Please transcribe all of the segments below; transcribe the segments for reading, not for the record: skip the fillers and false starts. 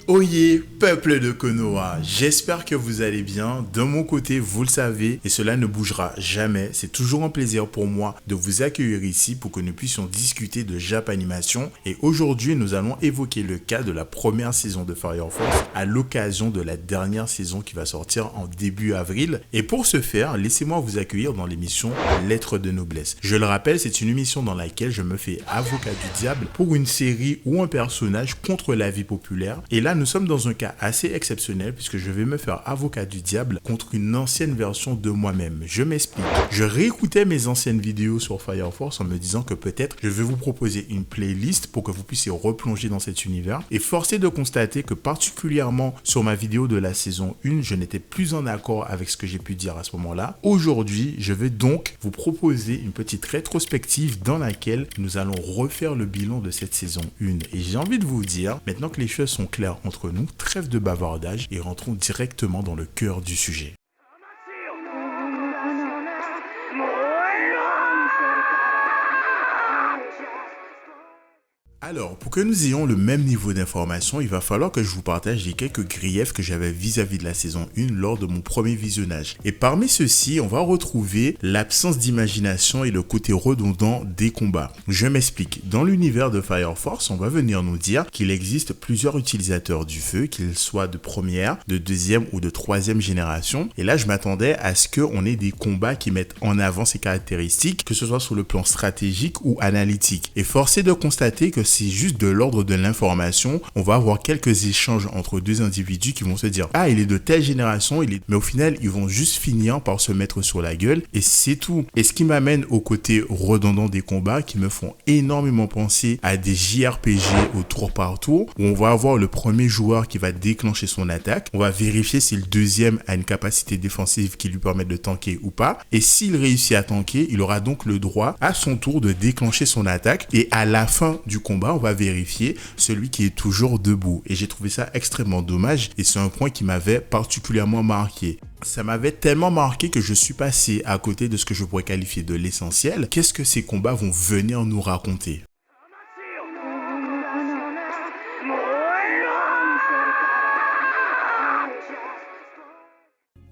Oyez, peuple de Konoha, j'espère que vous allez bien. De mon côté, vous le savez, et cela ne bougera jamais. C'est toujours un plaisir pour moi de vous accueillir ici pour que nous puissions discuter de Japanimation. Et aujourd'hui, nous allons évoquer le cas de la première saison de Fire Force à l'occasion de la dernière saison qui va sortir en début avril. Et pour ce faire, laissez-moi vous accueillir dans l'émission Lettres de Noblesse. Je le rappelle, c'est une émission dans laquelle je me fais avocat du diable pour une série ou un personnage contre la vie populaire. Et là, nous sommes dans un cas assez exceptionnel puisque je vais me faire avocat du diable contre une ancienne version de moi-même. Je m'explique. Je réécoutais mes anciennes vidéos sur Fire Force en me disant que peut-être je vais vous proposer une playlist pour que vous puissiez replonger dans cet univers. Et force est de constater que particulièrement sur ma vidéo de la saison 1, je n'étais plus en accord avec ce que j'ai pu dire à ce moment-là. Aujourd'hui, je vais donc vous proposer une petite rétrospective dans laquelle nous allons refaire le bilan de cette saison 1. Et j'ai envie de vous dire, maintenant que les choses sont claires entre nous, trêve de bavardage et rentrons directement dans le cœur du sujet. Alors, pour que nous ayons le même niveau d'information, il va falloir que je vous partage les quelques griefs que j'avais vis-à-vis de la saison 1 lors de mon premier visionnage. Et parmi ceux-ci, on va retrouver l'absence d'imagination et le côté redondant des combats. Je m'explique. Dans l'univers de Fire Force, on va venir nous dire qu'il existe plusieurs utilisateurs du feu, qu'ils soient de première, de deuxième ou de troisième génération. Et là, je m'attendais à ce qu'on ait des combats qui mettent en avant ces caractéristiques, que ce soit sur le plan stratégique ou analytique. Et force est de constater que c'est juste de l'ordre de l'information. On va avoir quelques échanges entre deux individus qui vont se dire « Ah, il est de telle génération, mais au final, ils vont juste finir par se mettre sur la gueule et c'est tout. » Et ce qui m'amène au côté redondant des combats qui me font énormément penser à des JRPG au tour par tour où on va avoir le premier joueur qui va déclencher son attaque. On va vérifier si le deuxième a une capacité défensive qui lui permet de tanker ou pas. Et s'il réussit à tanker, il aura donc le droit à son tour de déclencher son attaque et à la fin du combat, on va vérifier celui qui est toujours debout. Et j'ai trouvé ça extrêmement dommage et c'est un point qui m'avait particulièrement marqué. Ça m'avait tellement marqué que je suis passé à côté de ce que je pourrais qualifier de l'essentiel. Qu'est-ce que ces combats vont venir nous raconter ?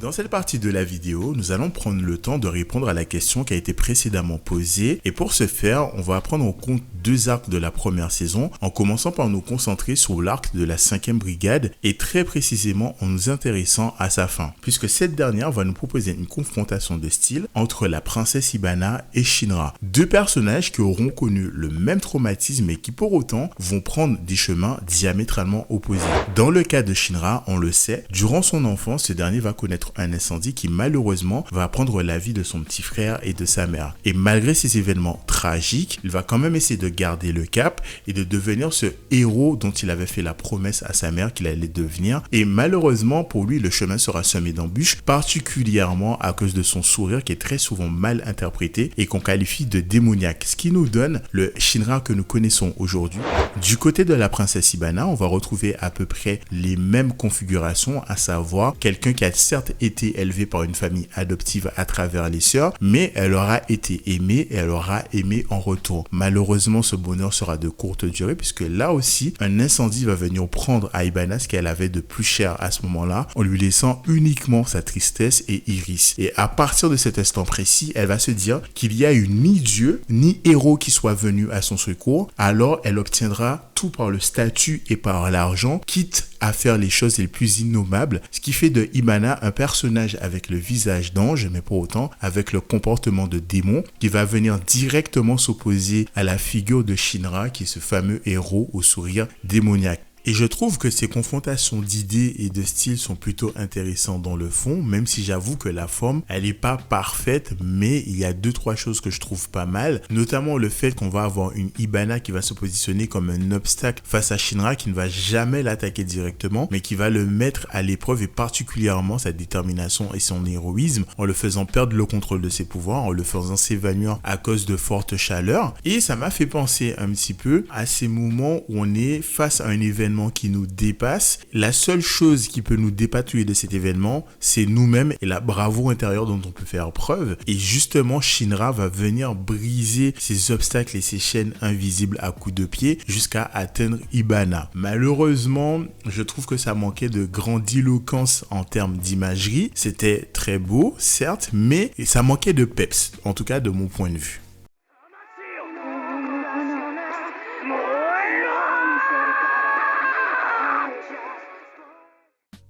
Dans cette partie de la vidéo, nous allons prendre le temps de répondre à la question qui a été précédemment posée et pour ce faire, on va prendre en compte deux arcs de la première saison en commençant par nous concentrer sur l'arc de la 5e brigade et très précisément en nous intéressant à sa fin puisque cette dernière va nous proposer une confrontation de style entre la princesse Hibana et Shinra. Deux personnages qui auront connu le même traumatisme et qui pour autant vont prendre des chemins diamétralement opposés. Dans le cas de Shinra, on le sait, durant son enfance, ce dernier va connaître un incendie qui malheureusement va prendre la vie de son petit frère et de sa mère. Et malgré ces événements tragiques, il va quand même essayer de garder le cap et de devenir ce héros dont il avait fait la promesse à sa mère qu'il allait devenir. Et malheureusement pour lui, le chemin sera semé d'embûches, particulièrement à cause de son sourire qui est très souvent mal interprété et qu'on qualifie de démoniaque. Ce qui nous donne le Shinra que nous connaissons aujourd'hui. Du côté de la princesse Hibana, on va retrouver à peu près les mêmes configurations, à savoir quelqu'un qui a certes été élevée par une famille adoptive à travers les sœurs, mais elle aura été aimée et elle aura aimé en retour. Malheureusement, ce bonheur sera de courte durée puisque là aussi, un incendie va venir prendre à Hibana ce qu'elle avait de plus cher à ce moment-là, en lui laissant uniquement sa tristesse et Iris. Et à partir de cet instant précis, elle va se dire qu'il y a eu ni Dieu, ni héros qui soit venu à son secours, alors elle obtiendra tout par le statut et par l'argent, quitte à faire les choses les plus innommables, ce qui fait de Hibana un personnage avec le visage d'ange, mais pour autant avec le comportement de démon, qui va venir directement s'opposer à la figure de Shinra, qui est ce fameux héros au sourire démoniaque. Et je trouve que ces confrontations d'idées et de styles sont plutôt intéressantes dans le fond, même si j'avoue que la forme, elle n'est pas parfaite, mais il y a 2-3 choses que je trouve pas mal, notamment le fait qu'on va avoir une Hibana qui va se positionner comme un obstacle face à Shinra qui ne va jamais l'attaquer directement, mais qui va le mettre à l'épreuve et particulièrement sa détermination et son héroïsme en le faisant perdre le contrôle de ses pouvoirs, en le faisant s'évanouir à cause de fortes chaleurs. Et ça m'a fait penser un petit peu à ces moments où on est face à un événement événement qui nous dépasse. La seule chose qui peut nous dépatouiller de cet événement, c'est nous-mêmes et la bravoure intérieure dont on peut faire preuve. Et justement, Shinra va venir briser ces obstacles et ces chaînes invisibles à coups de pied jusqu'à atteindre Ibana. Malheureusement, je trouve que ça manquait de grandiloquence en termes d'imagerie. C'était très beau, certes, mais ça manquait de peps, en tout cas de mon point de vue.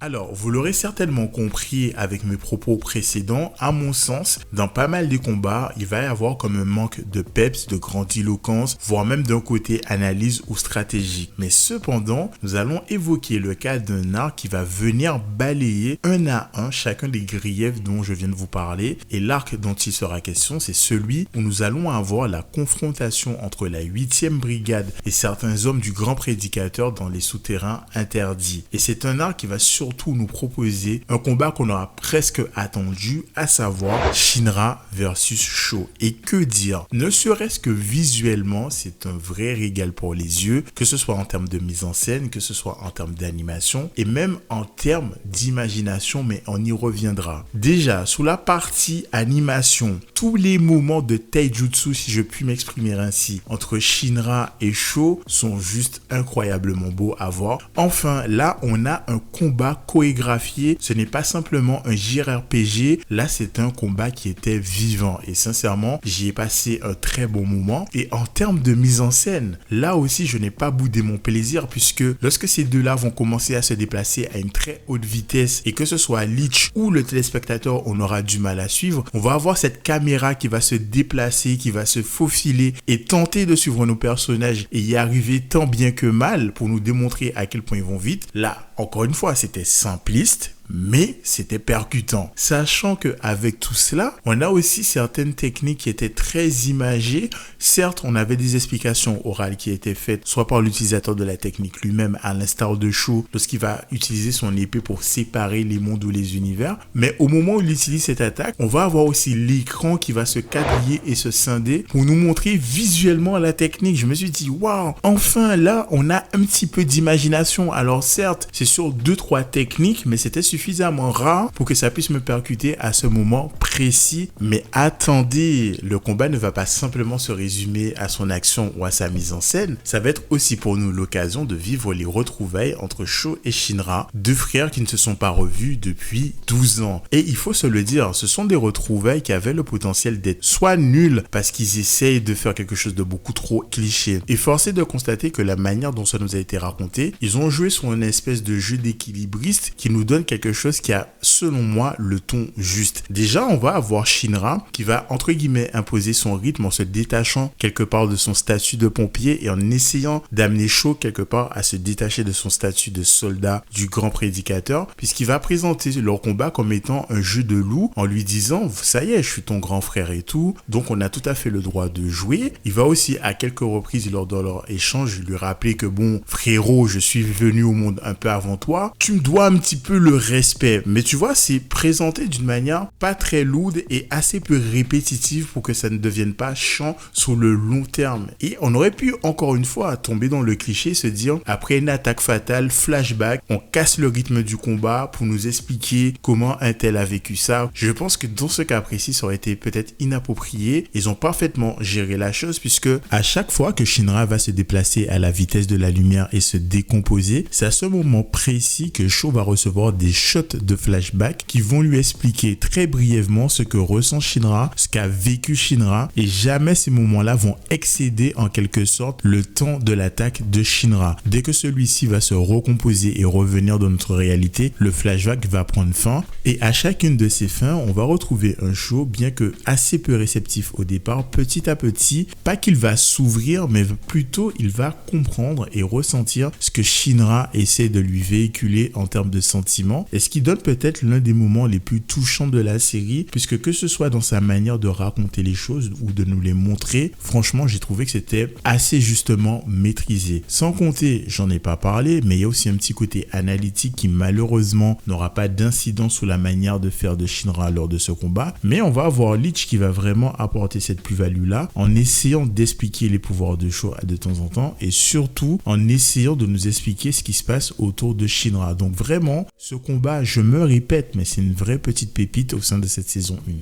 Alors, vous l'aurez certainement compris avec mes propos précédents, à mon sens, dans pas mal des combats, il va y avoir comme un manque de peps, de grandiloquence, voire même d'un côté analyse ou stratégique. Mais cependant, nous allons évoquer le cas d'un arc qui va venir balayer un à un chacun des griefs dont je viens de vous parler. Et l'arc dont il sera question, c'est celui où nous allons avoir la confrontation entre la 8e brigade et certains hommes du grand prédicateur dans les souterrains interdits. Et c'est un arc qui va surtout nous proposer un combat qu'on aura presque attendu, à savoir Shinra versus Sho. Et que dire, ne serait-ce que visuellement, c'est un vrai régal pour les yeux, que ce soit en termes de mise en scène, que ce soit en termes d'animation et même en termes d'imagination, mais on y reviendra. Déjà, sous la partie animation, tous les moments de taijutsu, si je puis m'exprimer ainsi, entre Shinra et Sho sont juste incroyablement beaux à voir. Enfin, là, on a un combat chorégraphié, ce n'est pas simplement un JRPG, là c'est un combat qui était vivant et sincèrement j'y ai passé un très bon moment. Et en termes de mise en scène, là aussi je n'ai pas boudé mon plaisir, puisque lorsque ces deux-là vont commencer à se déplacer à une très haute vitesse et que ce soit Lich ou le téléspectateur, on aura du mal à suivre, on va avoir cette caméra qui va se déplacer, qui va se faufiler et tenter de suivre nos personnages et y arriver tant bien que mal pour nous démontrer à quel point ils vont vite. Là, encore une fois, c'était simpliste, mais c'était percutant. Sachant qu'avec tout cela, on a aussi certaines techniques qui étaient très imagées. Certes, on avait des explications orales qui étaient faites, soit par l'utilisateur de la technique lui-même, à l'instar de Sho, lorsqu'il va utiliser son épée pour séparer les mondes ou les univers. Mais au moment où il utilise cette attaque, on va avoir aussi l'écran qui va se quadriller et se scinder pour nous montrer visuellement la technique. Je me suis dit, waouh, enfin là, on a un petit peu d'imagination. Alors certes, c'est sur 2-3 techniques, mais c'était suffisamment rare pour que ça puisse me percuter à ce moment précis. Mais attendez, le combat ne va pas simplement se résumer à son action ou à sa mise en scène, ça va être aussi pour nous l'occasion de vivre les retrouvailles entre Sho et Shinra, deux frères qui ne se sont pas revus depuis 12 ans. Et il faut se le dire, ce sont des retrouvailles qui avaient le potentiel d'être soit nulles parce qu'ils essayent de faire quelque chose de beaucoup trop cliché. Et force est de constater que la manière dont ça nous a été raconté, ils ont joué sur une espèce de jeu d'équilibriste qui nous donne quelque chose qui a, selon moi, le ton juste. Déjà, on va avoir Shinra qui va, entre guillemets, imposer son rythme en se détachant quelque part de son statut de pompier et en essayant d'amener Sho quelque part à se détacher de son statut de soldat du grand prédicateur, puisqu'il va présenter leur combat comme étant un jeu de loup en lui disant « ça y est, je suis ton grand frère et tout, donc on a tout à fait le droit de jouer ». Il va aussi, à quelques reprises lors de leur échange, lui rappeler que « bon, frérot, je suis venu au monde un peu avant toi, tu me dois un petit peu le respect ». Mais tu vois, c'est présenté d'une manière pas très lourde et assez peu répétitive pour que ça ne devienne pas chiant sur le long terme. Et on aurait pu, encore une fois, tomber dans le cliché, se dire, après une attaque fatale, flashback, on casse le rythme du combat pour nous expliquer comment un tel a vécu ça. Je pense que dans ce cas précis, ça aurait été peut-être inapproprié. Ils ont parfaitement géré la chose, puisque à chaque fois que Shinra va se déplacer à la vitesse de la lumière et se décomposer, c'est à ce moment précis que Sho va recevoir des shots de flashback qui vont lui expliquer très brièvement ce que ressent Shinra, ce qu'a vécu Shinra, et jamais ces moments-là vont excéder en quelque sorte le temps de l'attaque de Shinra. Dès que celui-ci va se recomposer et revenir dans notre réalité, le flashback va prendre fin, et à chacune de ces fins, on va retrouver un Sho, bien que assez peu réceptif au départ, petit à petit, pas qu'il va s'ouvrir, mais plutôt il va comprendre et ressentir ce que Shinra essaie de lui véhiculer en termes de sentiments. et ce qui donne peut-être l'un des moments les plus touchants de la série, puisque que ce soit dans sa manière de raconter les choses ou de nous les montrer, franchement j'ai trouvé que c'était assez justement maîtrisé. Sans compter, j'en ai pas parlé, mais il y a aussi un petit côté analytique qui malheureusement n'aura pas d'incidence sur la manière de faire de Shinra lors de ce combat, mais on va avoir Lich qui va vraiment apporter cette plus-value là en essayant d'expliquer les pouvoirs de Sho de temps en temps et surtout en essayant de nous expliquer ce qui se passe autour de Shinra. Donc vraiment, ce combat, je me répète, mais c'est une vraie petite pépite au sein de cette saison 1.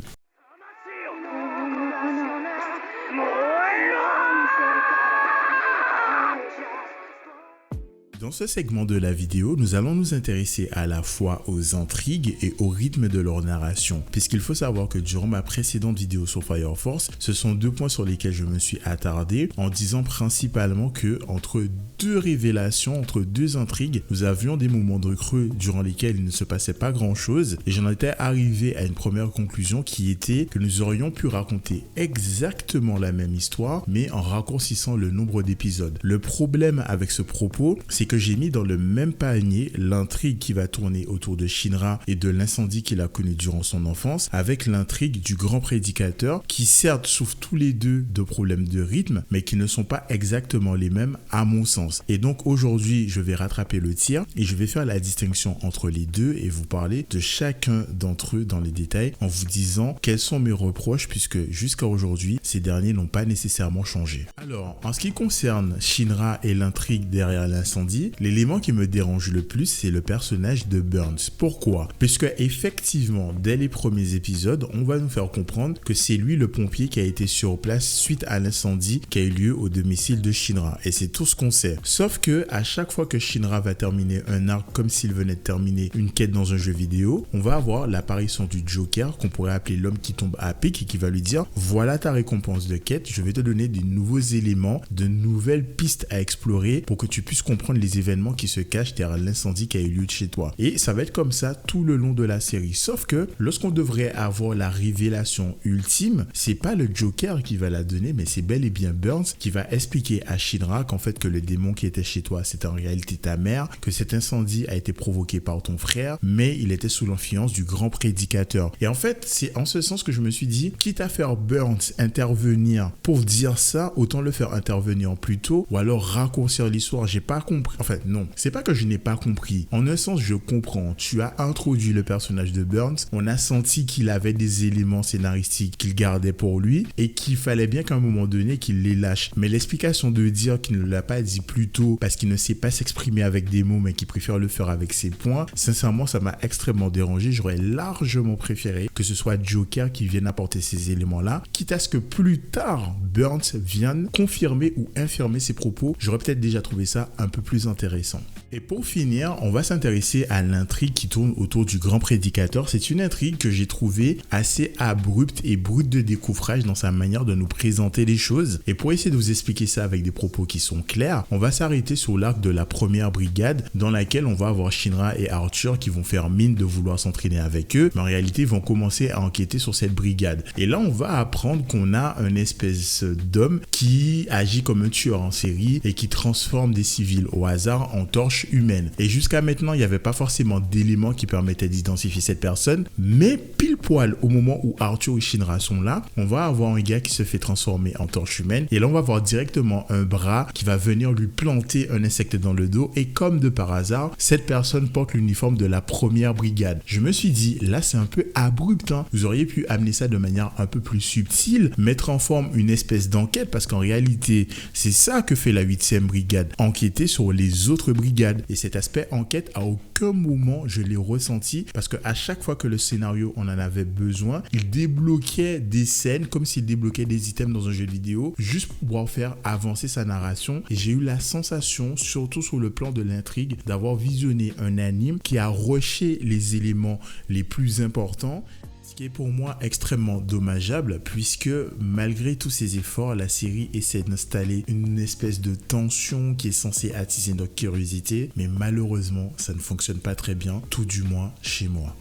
Dans ce segment de la vidéo, nous allons nous intéresser à la fois aux intrigues et au rythme de leur narration, puisqu'il faut savoir que durant ma précédente vidéo sur Fire Force, ce sont deux points sur lesquels je me suis attardé en disant principalement que entre deux révélations, entre deux intrigues, nous avions des moments de creux durant lesquels il ne se passait pas grand chose et j'en étais arrivé à une première conclusion qui était que nous aurions pu raconter exactement la même histoire mais en raccourcissant le nombre d'épisodes. Le problème avec ce propos, c'est que j'ai mis dans le même panier l'intrigue qui va tourner autour de Shinra et de l'incendie qu'il a connu durant son enfance avec l'intrigue du grand prédicateur qui certes souffrent tous les deux de problèmes de rythme mais qui ne sont pas exactement les mêmes à mon sens. Et donc aujourd'hui je vais rattraper le tir et je vais faire la distinction entre les deux et vous parler de chacun d'entre eux dans les détails en vous disant quels sont mes reproches puisque jusqu'à aujourd'hui ces derniers n'ont pas nécessairement changé. Alors en ce qui concerne Shinra et l'intrigue derrière l'incendie, l'élément qui me dérange le plus, c'est le personnage de Burns. Pourquoi? Puisque effectivement, dès les premiers épisodes, on va nous faire comprendre que c'est lui le pompier qui a été sur place suite à l'incendie qui a eu lieu au domicile de Shinra. Et c'est tout ce qu'on sait. Sauf que à chaque fois que Shinra va terminer un arc comme s'il venait de terminer une quête dans un jeu vidéo, on va avoir l'apparition du Joker, qu'on pourrait appeler l'homme qui tombe à pic et qui va lui dire « Voilà ta récompense de quête, je vais te donner des nouveaux éléments, de nouvelles pistes à explorer pour que tu puisses comprendre les événements qui se cachent derrière l'incendie qui a eu lieu de chez toi. » Et ça va être comme ça tout le long de la série. Sauf que lorsqu'on devrait avoir la révélation ultime, c'est pas le Joker qui va la donner, mais c'est bel et bien Burns qui va expliquer à Shinra qu'en fait que le démon qui était chez toi, c'était en réalité ta mère, que cet incendie a été provoqué par ton frère, mais il était sous l'influence du grand prédicateur. Et en fait, c'est en ce sens que je me suis dit, quitte à faire Burns intervenir pour dire ça, autant le faire intervenir plus tôt, ou alors raccourcir l'histoire. J'ai pas compris. En fait, non. C'est pas que je n'ai pas compris. En un sens, je comprends. Tu as introduit le personnage de Burns. On a senti qu'il avait des éléments scénaristiques qu'il gardait pour lui et qu'il fallait bien qu'à un moment donné qu'il les lâche. Mais l'explication de dire qu'il ne l'a pas dit plus tôt parce qu'il ne sait pas s'exprimer avec des mots mais qu'il préfère le faire avec ses poings, sincèrement, ça m'a extrêmement dérangé. J'aurais largement préféré que ce soit Joker qui vienne apporter ces éléments-là, quitte à ce que plus tard, Burns vienne confirmer ou infirmer ses propos. J'aurais peut-être déjà trouvé ça un peu plus intéressant. Et pour finir, on va s'intéresser à l'intrigue qui tourne autour du grand prédicateur. C'est une intrigue que j'ai trouvée assez abrupte et brute de décoffrage dans sa manière de nous présenter les choses. Et pour essayer de vous expliquer ça avec des propos qui sont clairs, on va s'arrêter sur l'arc de la première brigade dans laquelle on va avoir Shinra et Arthur qui vont faire mine de vouloir s'entraîner avec eux, mais en réalité ils vont commencer à enquêter sur cette brigade. Et là on va apprendre qu'on a une espèce d'homme qui agit comme un tueur en série et qui transforme des civils au hasard en torches humaines. Et jusqu'à maintenant il n'y avait pas forcément d'éléments qui permettaient d'identifier cette personne, mais pile poil au moment où Arthur et Shinra sont là, on va avoir un gars qui se fait transformer en torche humaine et là on va voir directement un bras qui va venir lui planter un insecte dans le dos et comme de par hasard, cette personne porte l'uniforme de la première brigade. Je me suis dit, là c'est un peu abrupt, hein. Vous auriez pu amener ça de manière un peu plus subtile, mettre en forme une espèce d'enquête parce qu'en réalité, c'est ça que fait la 8e brigade, enquêter sur les autres brigades. Et cet aspect enquête, à aucun moment je l'ai ressenti parce qu'à chaque fois que le scénario on en avait besoin, il débloquait des scènes comme s'il débloquait des items dans un jeu vidéo juste pour pouvoir faire avancer sa narration. Et j'ai eu la sensation, surtout sur le plan de l'intrigue, d'avoir visionné un anime qui a rushé les éléments les plus importants, ce qui est pour moi extrêmement dommageable puisque malgré tous ces efforts, la série essaie d'installer une espèce de tension qui est censée attiser notre curiosité, mais malheureusement ça ne fonctionne pas très bien, tout du moins chez moi.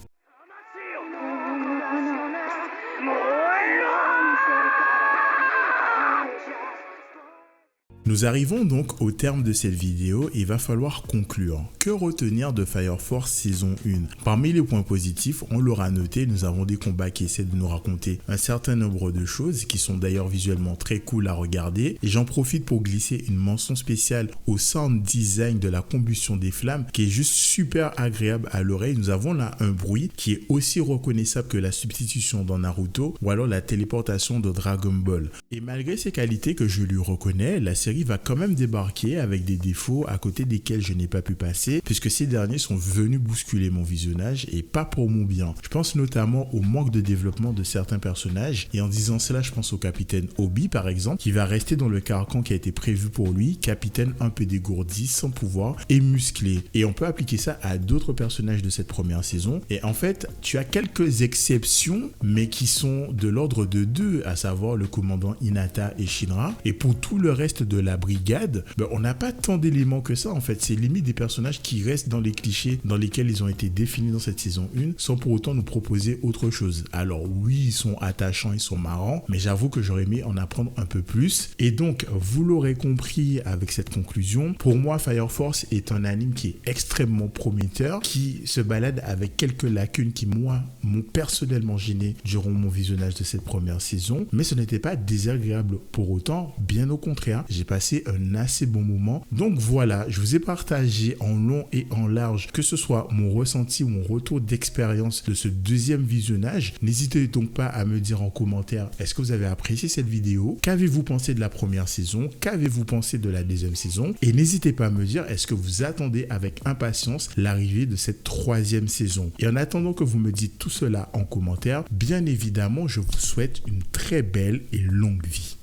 Nous arrivons donc au terme de cette vidéo et il va falloir conclure. Que retenir de Fire Force saison 1? Parmi les points positifs, on l'aura noté, nous avons des combats qui essaient de nous raconter un certain nombre de choses qui sont d'ailleurs visuellement très cool à regarder. Et j'en profite pour glisser une mention spéciale au sound design de la combustion des flammes qui est juste super agréable à l'oreille. Nous avons là un bruit qui est aussi reconnaissable que la substitution dans Naruto ou alors la téléportation de Dragon Ball. Et malgré ces qualités que je lui reconnais, la série va quand même débarquer avec des défauts à côté desquels je n'ai pas pu passer puisque ces derniers sont venus bousculer mon visionnage et pas pour mon bien. Je pense notamment au manque de développement de certains personnages et en disant cela je pense au capitaine Obi par exemple qui va rester dans le carcan qui a été prévu pour lui, capitaine un peu dégourdi, sans pouvoir et musclé. Et on peut appliquer ça à d'autres personnages de cette première saison et en fait tu as quelques exceptions mais qui sont de l'ordre de deux, à savoir le commandant Hinata et Shinra, et pour tout le reste de la brigade, on n'a pas tant d'éléments que ça en fait. C'est limite des personnages qui restent dans les clichés dans lesquels ils ont été définis dans cette saison 1 sans pour autant nous proposer autre chose. Alors oui, ils sont attachants, ils sont marrants, mais j'avoue que j'aurais aimé en apprendre un peu plus. Et donc, vous l'aurez compris avec cette conclusion, pour moi Fire Force est un anime qui est extrêmement prometteur, qui se balade avec quelques lacunes qui moi m'ont personnellement gêné durant mon visionnage de cette première saison, mais ce n'était pas désagréable pour autant, bien au contraire. J'ai passé un assez bon moment. Donc voilà, je vous ai partagé en long et en large, que ce soit mon ressenti ou mon retour d'expérience de ce deuxième visionnage. N'hésitez donc pas à me dire en commentaire, est-ce que vous avez apprécié cette vidéo? Qu'avez-vous pensé de la première saison? Qu'avez-vous pensé de la deuxième saison? Et n'hésitez pas à me dire, est-ce que vous attendez avec impatience l'arrivée de cette troisième saison? Et en attendant que vous me dites tout cela en commentaire, bien évidemment, je vous souhaite une très belle et longue vie.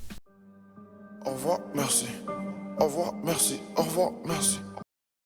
Au revoir, merci. Au revoir, merci. Au revoir, merci.